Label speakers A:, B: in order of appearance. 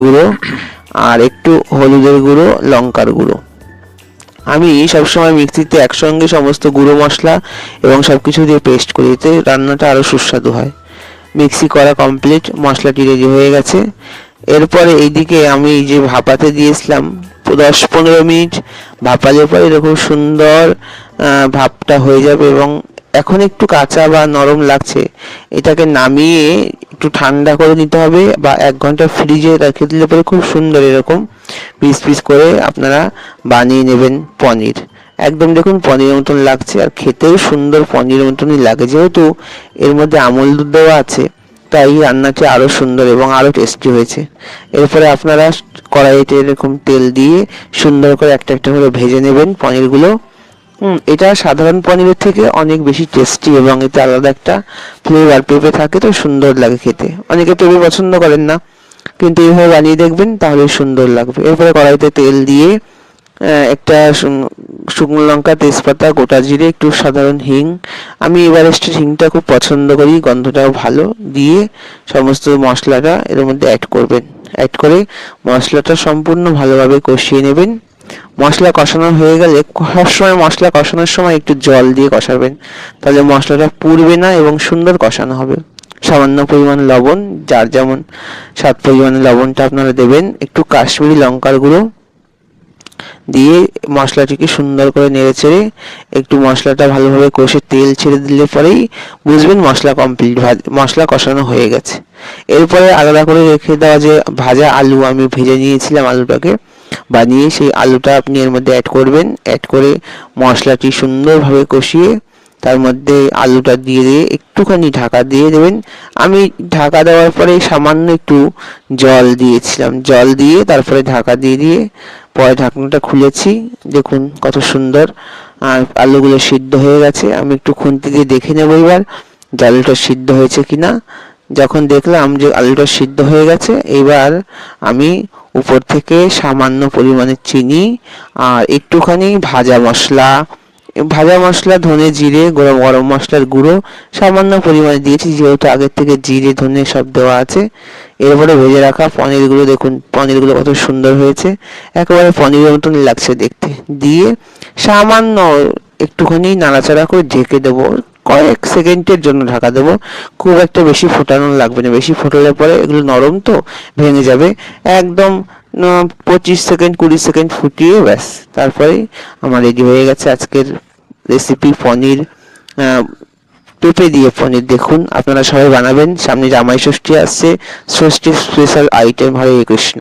A: গুঁড়ো আর একটু হলুদের গুঁড়ো, লঙ্কার গুঁড়ো। আমি সবসময় মিক্সিতে একসঙ্গে সমস্ত গুঁড়ো মশলা এবং সব কিছু দিয়ে পেস্ট করি, এতে রান্নাটা আরও সুস্বাদু হয়। মিক্সি করা কমপ্লিট, মশলাটি রেডি হয়ে গেছে। এরপরে এইদিকে আমি যে ভাপাতে দিয়েছিলাম 10-15 মিনিট ভাপালে পরে এরকম সুন্দর ভাপটা হয়ে যাবে এবং এখন একটু কাঁচা বা নরম লাগছে, এটাকে নামিয়ে একটু ঠান্ডা করে নিতে হবে বা 1 ঘন্টা ফ্রিজে রেখে দিলে পরে খুব সুন্দর এরকম পিস পিস করে আপনারা বানিয়ে নেবেন পনির। একদম দেখুন পনিরের মতন লাগছে আর খেতেও সুন্দর পনিরের মতনই লাগে, যেহেতু এর মধ্যে আমুল দুধ দেওয়া আছে তাই রান্নাটি আরও সুন্দর এবং আরও টেস্টি হয়েছে। এরপরে আপনারা কড়াইতে এরকম তেল দিয়ে সুন্দর করে একটা একটা করে ভেজে নেবেন পনিরগুলো। এটা সাধারণ পনিরের থেকে অনেক বেশি টেস্টি এবং এতে আলাদা একটা ফ্লেভার, পেঁপে থাকে তো সুন্দর লাগে খেতে। অনেকে পেঁপে পছন্দ করেন না, কিন্তু এইভাবে বানিয়ে দেখবেন তাহলে সুন্দর লাগবে। এরপরে কড়াইতে তেল দিয়ে একটা শুকনো লঙ্কা, তেজপাতা, গোটা জিরে, একটু সাধারণ হিং, আমি এভারেস্টের হিংটা খুব পছন্দ করি, গন্ধটাও ভালো, দিয়ে সমস্ত মশলাটা এর মধ্যে অ্যাড করবেন। অ্যাড করে মশলাটা সম্পূর্ণ ভালোভাবে কষিয়ে নেবেন। মশলা কষানো হয়ে গেলে সবসময় মশলা কষানোর সময় একটু জল দিয়ে কষাবেন, তাহলে মশলাটা পুড়বে না এবং সুন্দর কষানো হবে। সামান্য পরিমাণ লবণ, যার যেমন স্বাদ পরিমাণে লবণটা আপনারা দেবেন। একটু কাশ্মীরি লঙ্কার গুঁড়ো দিয়ে মশলাটিকে সুন্দর করে নেড়েচেড়ে একটু মশলাটা ভালোভাবে কষে তেল ছেড়ে দিলে পরেই বুঝবেন মশলা কমপ্লিট, মশলা কষানো হয়ে গেছে। এরপরে আলাদা করে রেখে দেওয়া যে ভাজা আলু আমি ভেজে নিয়েছিলাম, আলুটাকে বানিয়ে সেই আলুটা আপনি এর মধ্যে অ্যাড করবেন। অ্যাড করে মশলাটি সুন্দরভাবে কষিয়ে তার মধ্যে আলুটা দিয়ে একটুখানি ঢাকা দিয়ে দেবেন। আমি ঢাকা দেওয়ার পরে সামান্য একটু জল দিয়েছিলাম, জল দিয়ে তারপরে ঢাকা দিয়ে পরে ঢাকনাটা খুলেছি। দেখুন কত সুন্দর আর আলুগুলো সিদ্ধ হয়ে গেছে। আমি একটু খুন্তি দিয়ে দেখে নেব এবার যে আলুটা সিদ্ধ হয়েছে কিনা। যখন দেখলাম যে আলুটা সিদ্ধ হয়ে গেছে, এবার আমি উপর থেকে সামান্য পরিমাণে চিনি আর একটুখানি ভাজা মশলা ধনে জিরে গরম মশলার গুঁড়ো সামান্য পরিমাণে দিয়েছি, যেহেতু আগের থেকে জিরে ধনে সব দেওয়া আছে। এরপরে ভেজে রাখা পনিরগুলো, দেখুন পনিরগুলো কত সুন্দর হয়েছে, একেবারে পনিরের মতন লাগছে দেখতে। দিয়ে সামান্য একটুখানি নাড়াচাড়া করে ঢেকে দেবো, কয়েক সেকেন্ডের জন্য ঢাকা দেবো। খুব একটা বেশি ফোটানো লাগবে না, বেশি ফোটালে পরে এগুলো নরম তো ভেঙে যাবে। একদম 25-20 সেকেন্ড ফুটিয়ে ব্যাস, তারপরে আমার রেডি হয়ে গেছে আজকের রেসিপি পনির, পেঁপে দিয়ে পনির। দেখুন আপনারা সবাই বানাবেন, সামনে জামাই ষষ্ঠী আসছে, ষষ্ঠীর স্পেশাল আইটেম। হরে কৃষ্ণ।